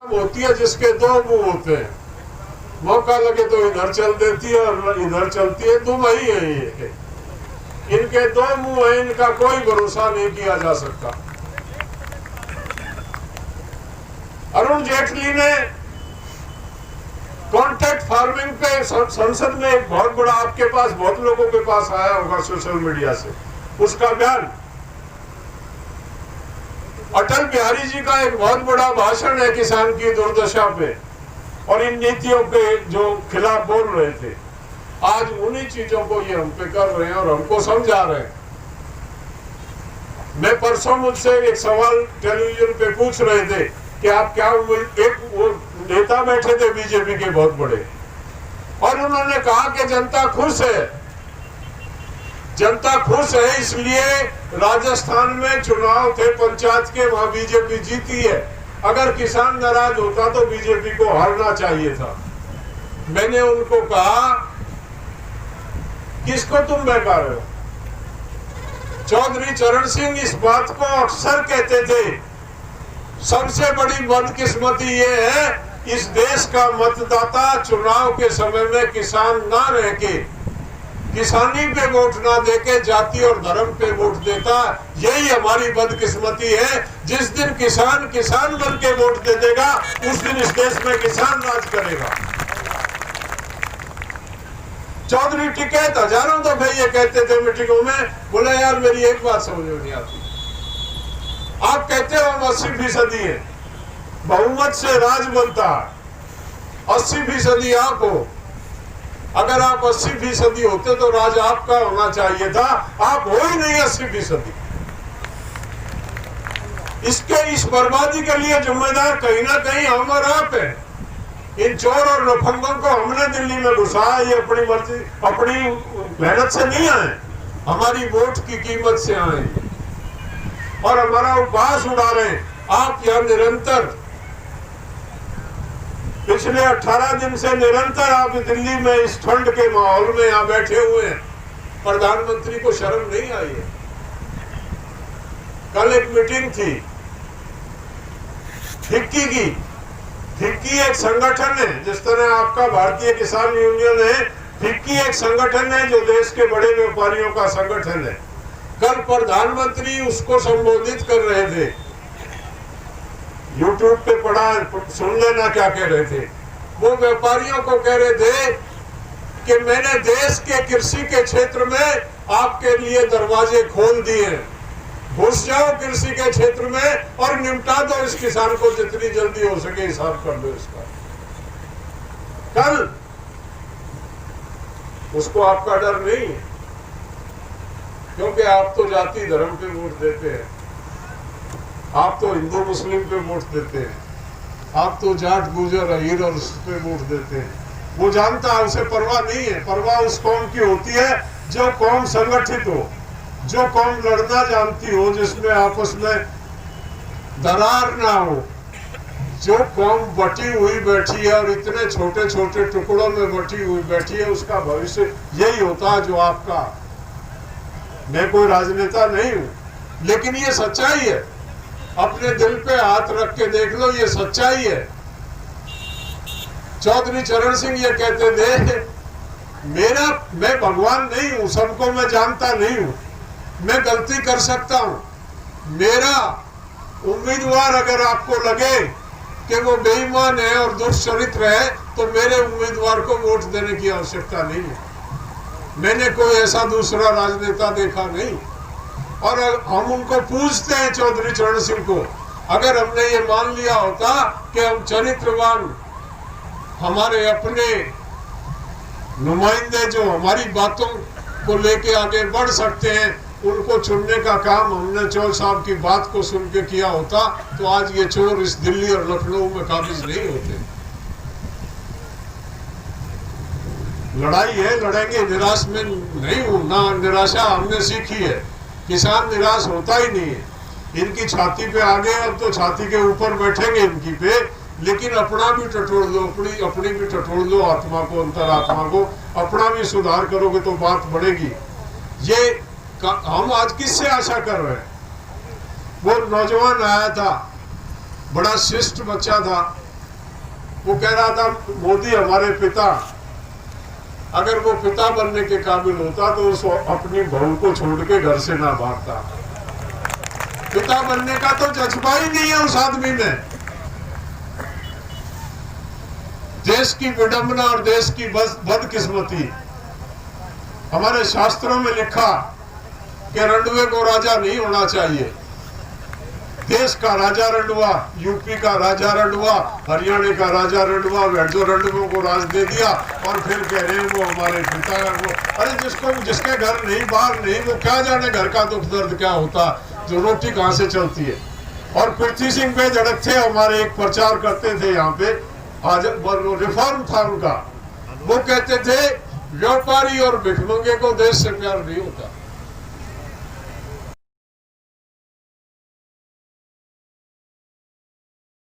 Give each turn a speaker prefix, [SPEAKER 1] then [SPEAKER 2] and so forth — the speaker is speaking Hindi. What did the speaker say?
[SPEAKER 1] होती है जिसके दो मुंह होते हैं, मौका लगे तो इधर चल देती है और इधर चलती है। तुम ही है ये, इनके दो मुंह है, इनका कोई भरोसा नहीं किया जा सकता। अरुण जेटली ने कॉन्ट्रैक्ट फार्मिंग पे संसद में एक बहुत बड़ा, आपके पास बहुत लोगों के पास आया होगा सोशल मीडिया से, उसका बयान। अटल बिहारी जी का एक बहुत बड़ा भाषण है किसान की दुर्दशा पे और इन नीतियों के जो खिलाफ बोल रहे थे। आज उन्हीं चीजों को ये हम पे कर रहे हैं और हमको समझा रहे हैं। मैं परसों मुझसे एक सवाल टेलीविजन पे पूछ रहे थे कि आप क्या, एक वो नेता बैठे थे बीजेपी के बहुत बड़े, और उन्होंने कहा कि जनता खुश है, जनता खुश है इसलिए राजस्थान में चुनाव थे पंचायत के, वहां बीजेपी जीती है। अगर किसान नाराज होता तो बीजेपी को हारना चाहिए था। मैंने उनको कहा, किसको तुम बहका रहे हो? चौधरी चरण सिंह इस बात को अक्सर कहते थे, सबसे बड़ी बदकिस्मती ये है इस देश का मतदाता चुनाव के समय में किसान ना रह के, किसानी पे वोट ना देके जाति और धर्म पे वोट देता। यही हमारी बदकिस्मती है। जिस दिन किसान किसान बन के वोट दे देगा उस दिन इस देश में किसान राज करेगा। चौधरी टिकैत हजारों दफे ये कहते थे मीटिंगों में, बोले यार मेरी एक बात समझ में नहीं आती, आप कहते हो हम 80% है, बहुमत से राज बनता है, 80% आप हो। अगर आप 80% होते तो राज आपका होना चाहिए था, आप हो ही नहीं 80%। इस बर्बादी के लिए जिम्मेदार कहीं ना कहीं हम और आप हैं। इन चोर और लफंगों को हमने दिल्ली में घुसाया, ये अपनी मर्जी, अपनी मेहनत से नहीं आए, हमारी वोट की कीमत से आए और हमारा उपहास उड़ा रहे हैं। आप यह निरंतर पिछले 18 दिन से निरंतर आप दिल्ली में इस ठंड के माहौल में यहाँ बैठे हुए हैं। प्रधानमंत्री को शर्म नहीं आई है? कल एक मीटिंग थी फिक्की की। फिक्की एक संगठन है, जिस तरह आपका भारतीय किसान यूनियन है, फिक्की एक संगठन है जो देश के बड़े व्यापारियों का संगठन है। कल प्रधानमंत्री उसको संबोधित कर रहे थे, यूट्यूब पे पढ़ा, सुन लेना क्या कह रहे थे। वो व्यापारियों को कह रहे थे कि मैंने देश के कृषि के क्षेत्र में आपके लिए दरवाजे खोल दिए, घुस जाओ कृषि के क्षेत्र में और निपटा दो इस किसान को, जितनी जल्दी हो सके हिसाब कर दो इसका। कल उसको आपका डर नहीं है, क्योंकि आप तो जाति धर्म पे वोट देते हैं, आप तो हिंदू मुस्लिम पे वोट देते हैं, आप तो जाट गुजर अहीर और उस पे वोट देते हैं। वो जानता है, उसे परवाह नहीं है। परवाह उस कौम की होती है जो कौम संगठित हो, जो कौम लड़ना जानती हो, जिसमें आपस में दरार ना हो। जो कौम बटी हुई बैठी है और इतने छोटे छोटे टुकड़ों में बटी हुई बैठी है, उसका भविष्य यही होता है जो आपका। मैं कोई राजनेता नहीं हूं, लेकिन ये सच्चाई है। अपने दिल पे हाथ रख के देख लो, ये सच्चाई है। चौधरी चरण सिंह ये कहते थे, मैं भगवान नहीं हूं, सबको मैं जानता नहीं हूं, मैं गलती कर सकता हूं। मेरा उम्मीदवार अगर आपको लगे कि वो बेईमान है और दुष्चरित्र है, तो मेरे उम्मीदवार को वोट देने की आवश्यकता नहीं है। मैंने कोई ऐसा दूसरा राजनेता देखा नहीं। और हम उनको पूछते हैं, चौधरी चरण सिंह को, अगर हमने ये मान लिया होता कि हम चरित्रवान, हमारे अपने नुमाइंदे जो हमारी बातों को लेके आगे बढ़ सकते हैं, उनको चुनने का काम हमने चौल साहब की बात को सुन के किया होता, तो आज ये चोर इस दिल्ली और लखनऊ में काबिज नहीं होते। लड़ाई है, लड़ेंगे, निराश में नहीं हूं ना, निराशा हमने सीखी है। किसान निराश होता ही नहीं है। इनकी छाती पे आ गए, अब तो छाती के ऊपर बैठेंगे इनकी पे, लेकिन अपना भी टटोल लो, अपनी भी टटोल लो आत्मा को, अंतरात्मा को। अपना भी सुधार करोगे तो बात बढ़ेगी। ये हम आज किससे आशा कर रहे हैं? वो नौजवान आया था, बड़ा शिष्ट बच्चा था, वो कह रहा था मोदी हमारे पिता, अगर वो पिता बनने के काबिल होता तो उसको अपनी बहू को छोड़ के घर से ना भागता। पिता बनने का तो जज्बा ही नहीं है उस आदमी में। देश की विडंबना और देश की बदकिस्मती। हमारे शास्त्रों में लिखा कि रंडवे को राजा नहीं होना चाहिए। देश का राजा रंडवा, यूपी का राजा रंडवा, हरियाणा का राजा रंडवा, जो रंडवों को राज दे दिया और फिर कह रहे हैं वो हमारे पिता है। वो अरे जिसके घर नहीं, बाहर नहीं, वो क्या जाने घर का दुख दर्द क्या होता, जो रोटी कहाँ से चलती है। और पृथ्वी सिंह पे झड़क थे हमारे, एक प्रचार करते थे यहाँ पे, आज रिफॉर्म था उनका। वो कहते थे व्यापारी और भिखमंगे को देश से प्यार नहीं होता।